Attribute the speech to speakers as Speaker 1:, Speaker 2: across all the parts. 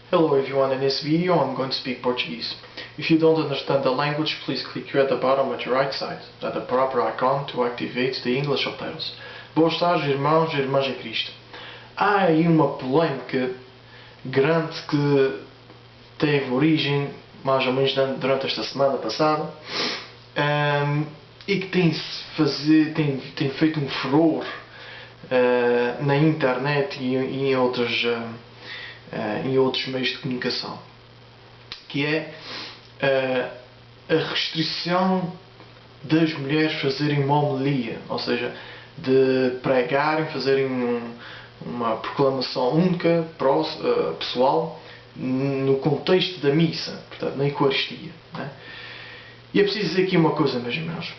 Speaker 1: Hello everyone, in this video I'm going to speak Portuguese. If you don't understand the language, please click here at the bottom at your right side, at the proper icon to activate the English subtitles. Boas tardes, irmãos e irmãs em Cristo. Há aí uma polémica grande que teve origem mais ou menos durante esta semana passada e que tem feito um furor na internet e em outros meios de comunicação, que é a restrição das mulheres fazerem uma homilia, ou seja, de pregarem, fazerem uma proclamação única, pessoal, no contexto da missa, portanto, na Eucaristia. Né? E é preciso dizer aqui uma coisa, meus irmãos.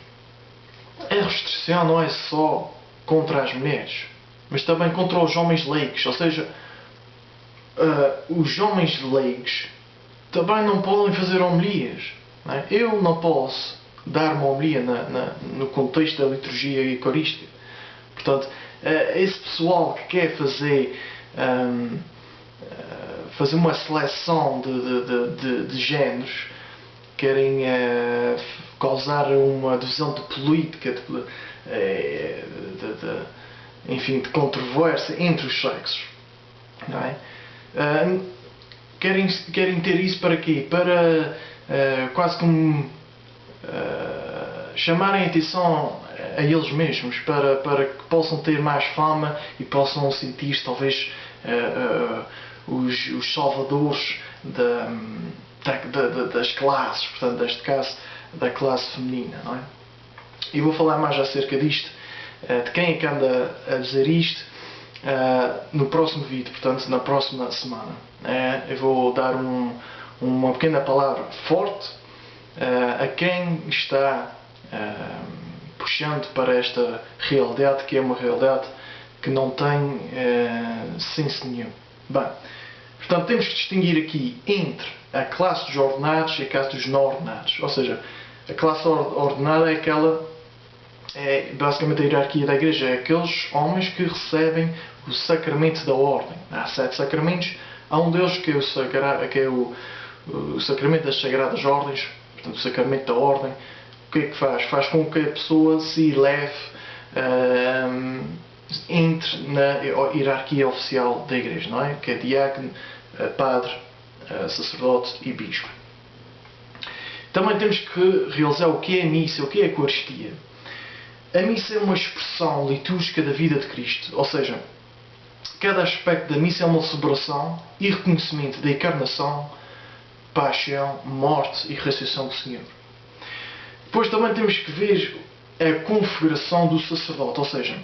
Speaker 1: A restrição não é só contra as mulheres, mas também contra os homens leigos, ou seja, os homens leigos também não podem fazer homilias. Não é? Eu não posso dar uma homilia no contexto da liturgia eucarística. Portanto, esse pessoal que quer fazer uma seleção de géneros, querem causar uma divisão de política, enfim, de controvérsia entre os sexos. Não é? Querem ter isso para quê? Para quase como chamarem a atenção a eles mesmos, para que possam ter mais fama e possam sentir-se talvez os salvadores das classes, portanto, neste caso da classe feminina. Não é? E vou falar mais acerca disto, de quem é que anda a dizer isto, no próximo vídeo, portanto na próxima semana. Eu vou dar uma pequena palavra forte a quem está puxando para esta realidade, que é uma realidade que não tem senso nenhum. Bem, portanto temos que distinguir aqui entre a classe dos ordenados e a classe dos não ordenados. Ou seja, a classe ordenada é aquela, basicamente a hierarquia da igreja, é aqueles homens que recebem o sacramento da ordem. Há 7 sacramentos, há um deles que é o sacramento das sagradas ordens, portanto o sacramento da ordem. O que é que faz? Faz com que a pessoa se eleve, entre na hierarquia oficial da igreja, não é? Que é diácono, padre, sacerdote e bispo. Também temos que realizar o que é a missa, o que é a Eucaristia. A missa é uma expressão litúrgica da vida de Cristo, ou seja, cada aspecto da missa é uma celebração e reconhecimento da encarnação, paixão, morte e ressurreição do Senhor. Depois também temos que ver a configuração do sacerdote, ou seja,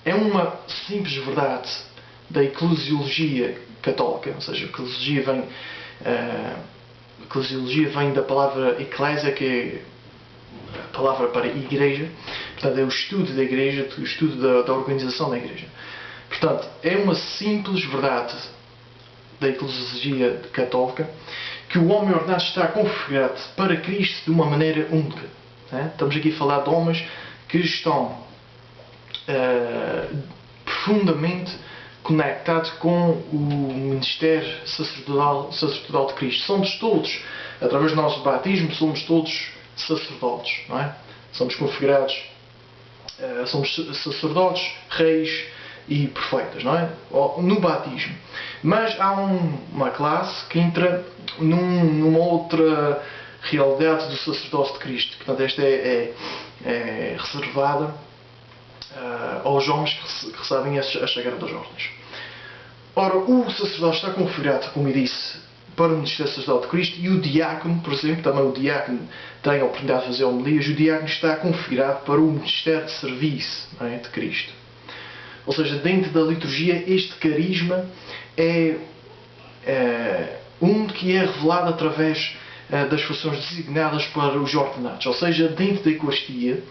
Speaker 1: é uma simples verdade da eclesiologia católica, ou seja, a eclesiologia vem da palavra eclésia, que é a palavra para igreja, portanto é o estudo da igreja, o estudo da organização da igreja. Portanto, é uma simples verdade da eclesiologia católica que o homem ordenado está configurado para Cristo de uma maneira única. Né? Estamos aqui a falar de homens que estão profundamente conectados com o ministério sacerdotal de Cristo. Somos todos, através do nosso batismo, somos todos sacerdotes. Não é? Somos configurados, somos sacerdotes, reis e profetas, não é? No batismo. Mas há uma classe que entra numa outra realidade do sacerdócio de Cristo. Portanto, esta é reservada aos homens que recebem as sagradas ordens. Ora, o sacerdote está configurado, como eu disse, para o ministério sacerdotal de Cristo, e o diácono, por exemplo, também o diácono tem a oportunidade de fazer homilias, o diácono está configurado para o ministério de serviço, não é, de Cristo. Ou seja, dentro da liturgia, este carisma é que é revelado através das funções designadas para os ordenados. Ou seja, dentro da Eucaristia,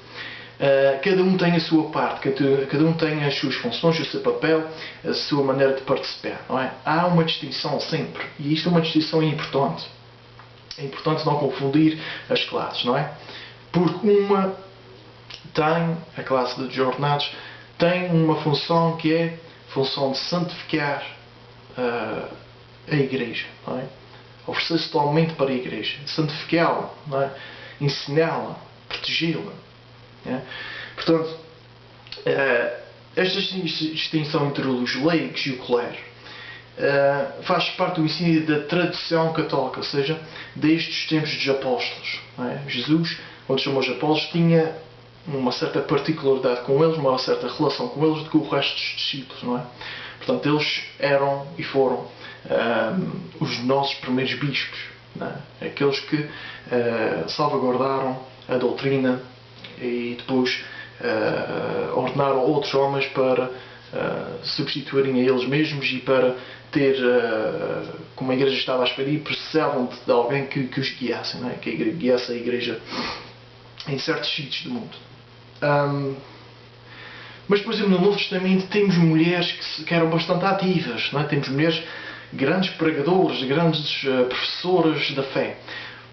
Speaker 1: cada um tem a sua parte, cada um tem as suas funções, o seu papel, a sua maneira de participar. Não é? Há uma distinção sempre, e isto é uma distinção importante. É importante não confundir as classes, não é? Porque uma tem, a classe dos ordenados, tem uma função que é a função de santificar a igreja, não é? Oferecer-se totalmente para a igreja, santificá-la, não é? Ensiná-la, protegê-la. É? Portanto, esta distinção entre os leigos e o clero faz parte do ensino da tradição católica, ou seja, desde os tempos dos apóstolos. Não é? Jesus, quando chamou os apóstolos, tinha uma certa particularidade com eles, uma certa relação com eles do que o resto dos discípulos. Não é? Portanto, eles eram e foram os nossos primeiros bispos, não é? Aqueles que salvaguardaram a doutrina e depois ordenaram outros homens para substituírem a eles mesmos e para ter, como a igreja estava à espera, e precisavam de alguém que os guiasse, não é? Que guiasse a igreja em certos sítios do mundo. Mas, por exemplo, no Novo Testamento temos mulheres que eram bastante ativas, não é? Temos mulheres grandes pregadores, grandes professoras da fé.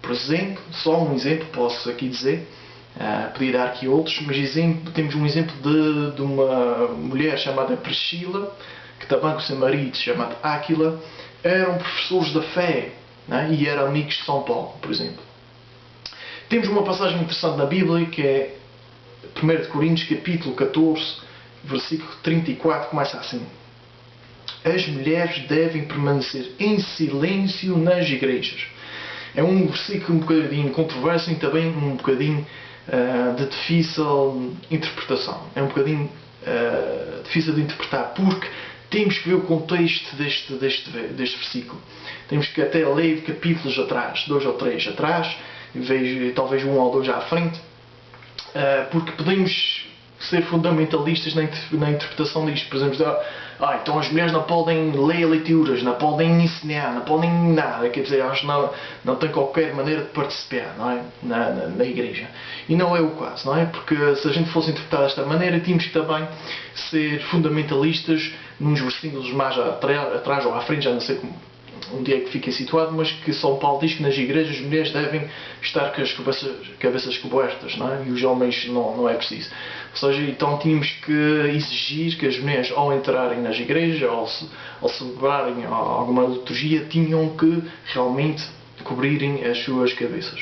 Speaker 1: Por exemplo, só um exemplo posso aqui dizer, podia dar aqui outros, mas temos um exemplo de uma mulher chamada Priscila, que também com o seu marido chamado Áquila, eram professores da fé, não é? E eram amigos de São Paulo, por exemplo. Temos uma passagem interessante na Bíblia que é 1 Coríntios capítulo 14, versículo 34, começa assim: as mulheres devem permanecer em silêncio nas igrejas. É um versículo um bocadinho controverso e também um bocadinho de difícil interpretação. É um bocadinho difícil de interpretar, porque temos que ver o contexto deste versículo. Temos que até ler capítulos atrás, 2 ou 3 atrás, vejo talvez 1 ou 2 à frente, porque podemos ser fundamentalistas na interpretação disto. Por exemplo, então as mulheres não podem ler leituras, não podem ensinar, não podem nada, quer dizer, elas não têm qualquer maneira de participar, não é? na igreja. E não é o caso, não é? Porque se a gente fosse interpretar desta maneira, tínhamos que também ser fundamentalistas nos versículos mais atrás ou à frente, já não sei onde é que fica situado, mas que São Paulo diz que nas igrejas as mulheres devem estar com as cabeças cobertas, não é? E os homens não é preciso. Ou seja, então tínhamos que exigir que as mulheres, ao entrarem nas igrejas, ao celebrarem alguma liturgia, tinham que realmente cobrirem as suas cabeças.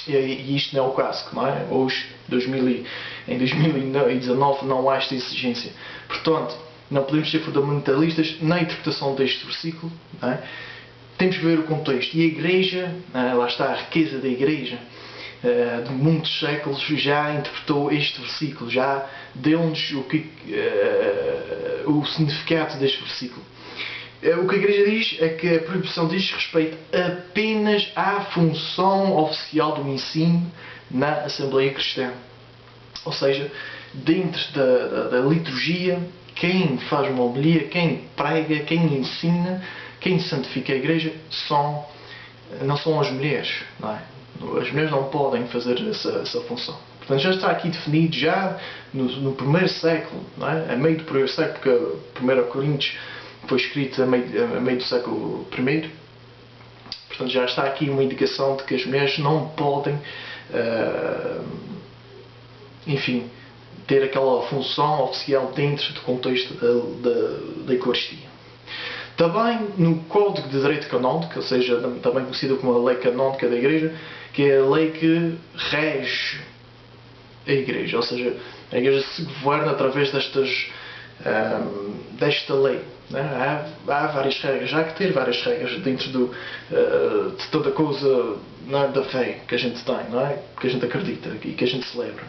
Speaker 1: E isto não é o caso, não é? Hoje, em 2019, não há esta exigência. Portanto, não podemos ser fundamentalistas na interpretação deste versículo. Não é? Temos que ver o contexto. E a igreja, lá está a riqueza da igreja, de muitos séculos, já interpretou este versículo, já deu-nos o significado deste versículo. O que a igreja diz é que a proibição diz respeito apenas à função oficial do ensino na Assembleia Cristã. Ou seja, dentro da liturgia, quem faz uma homilia, quem prega, quem ensina, quem santifica a igreja não são as mulheres, não é? As mulheres não podem fazer essa função. Portanto, já está aqui definido já no primeiro século, não é? A meio do primeiro século, porque 1 Coríntios foi escrito a meio do século I. Portanto, já está aqui uma indicação de que as mulheres não podem, enfim, ter aquela função oficial dentro do contexto da Eucaristia. Também no Código de Direito Canónico, ou seja, também conhecido como a Lei Canónica da Igreja, que é a lei que rege a Igreja, ou seja, a Igreja se governa através desta lei. Não é? Há várias regras, há que ter várias regras dentro de toda a coisa, não é, da fé que a gente tem, não é? Que a gente acredita e que a gente celebra.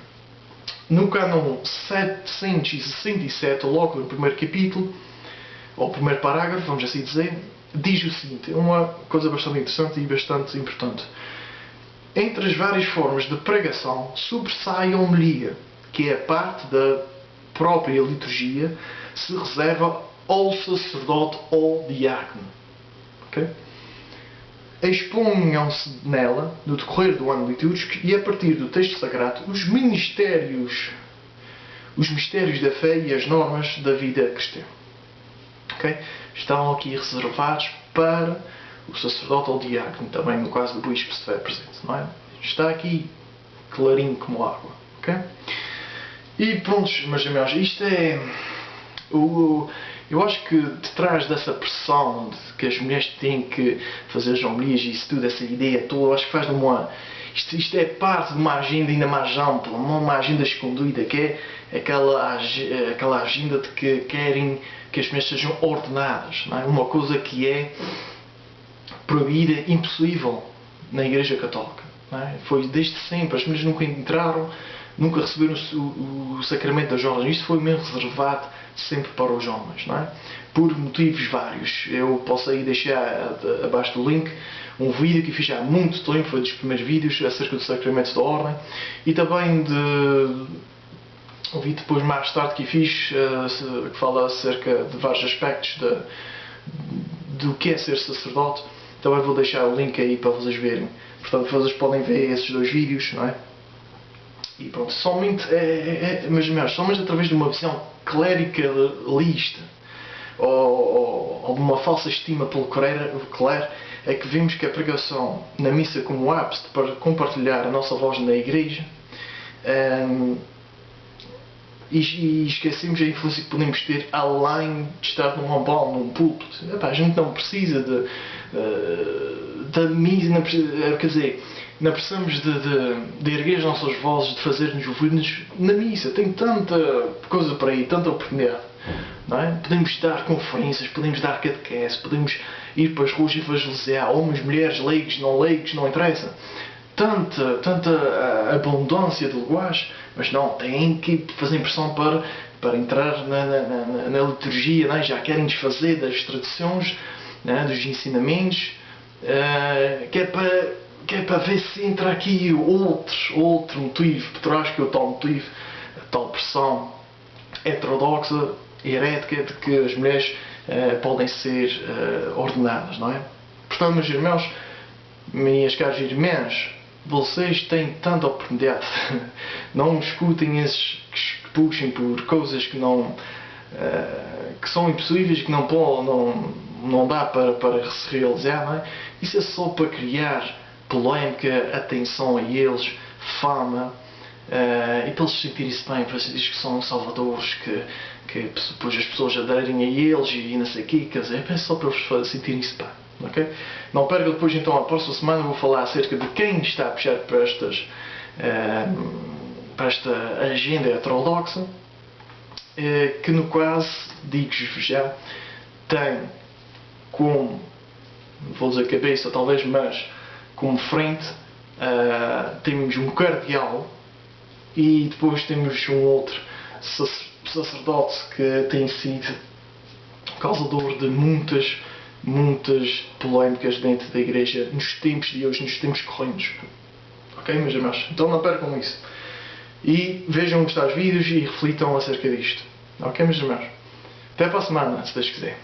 Speaker 1: No cânon 767, logo no primeiro capítulo, ou primeiro parágrafo, vamos assim dizer, diz o seguinte, uma coisa bastante interessante e bastante importante. Entre as várias formas de pregação, sobressai a homilia, que é a parte da própria liturgia, se reserva ao sacerdote ou diácono. Okay? Exponham-se nela, no decorrer do ano litúrgico, e a partir do texto sagrado, os mistérios da fé e as normas da vida cristã. Okay? Estão aqui reservados para o sacerdote ou diácono, também no caso do bispo se estiver presente. Não é? Está aqui clarinho como água. Okay? E pronto, meus irmãos, isto é Eu acho que detrás dessa pressão de que as mulheres têm que fazer as homilias e isso tudo, essa ideia toda, eu acho que faz de uma... Isto é parte de uma agenda ainda mais ampla, uma agenda escondida, que é aquela agenda de que querem que as mulheres sejam ordenadas. Não é? Uma coisa que é proibida, impossível na Igreja Católica. Não é? Foi desde sempre, as mulheres nunca entraram, nunca receberam o sacramento das ordens. Isto foi mesmo reservado sempre para os homens, não é? Por motivos vários. Eu posso aí deixar abaixo do link um vídeo que fiz há muito tempo, foi dos primeiros vídeos acerca do sacramento da ordem, e também um vídeo depois mais tarde que fiz que fala acerca de vários aspectos do que é ser sacerdote. Também vou deixar o link aí para vocês verem. Portanto, vocês podem ver esses dois vídeos, não é? E pronto, somente, meus irmãos, somente através de uma visão clericalista ou de uma falsa estima pelo clero é que vemos que a pregação na missa como ápice para compartilhar a nossa voz na igreja e esquecemos a influência que podemos ter além de estar num ambal, num púlpito. A gente não precisa da missa, quer dizer, não precisamos de erguer as nossas vozes, de fazer-nos ouvir-nos na missa. Tem tanta coisa por aí, tanta oportunidade. Não é? Podemos dar conferências, podemos dar catequese, podemos ir para as ruas e evangelizar, homens, mulheres, leigos, não interessa. Tanta abundância de lugares, mas não, têm que fazer pressão para entrar na liturgia, não é? Já querem desfazer das tradições, não é? Dos ensinamentos, que é para ver se entra aqui outro motivo por trás, que é o tal motivo, a tal pressão heterodoxa, herética, de que as mulheres podem ser ordenadas, não é? Portanto, meus irmãos, minhas caras irmãs, vocês têm tanta oportunidade. Não escutem esses que puxem por coisas que que são impossíveis, que não dá para se realizar, não é? Isso é só para criar polémica, atenção a eles, fama, e para eles sentirem-se bem, para eles que são salvadores, que depois as pessoas aderem a eles e não sei o quê, quer dizer, é só para eles sentirem-se bem. Okay? Não perca depois, então, a próxima semana eu vou falar acerca de quem está a puxar para esta agenda heterodoxa, que no quase, digo-vos já, tem como, não vou dizer cabeça talvez, mas como frente, temos um cardeal e depois temos um outro sacerdote que tem sido causador de muitas polémicas dentro da igreja nos tempos de hoje, nos tempos correntes. Ok, meus irmãos? Então não percam isso. E vejam os tais vídeos e reflitam acerca disto. Ok, meus irmãos? Até para a semana, se Deus quiser.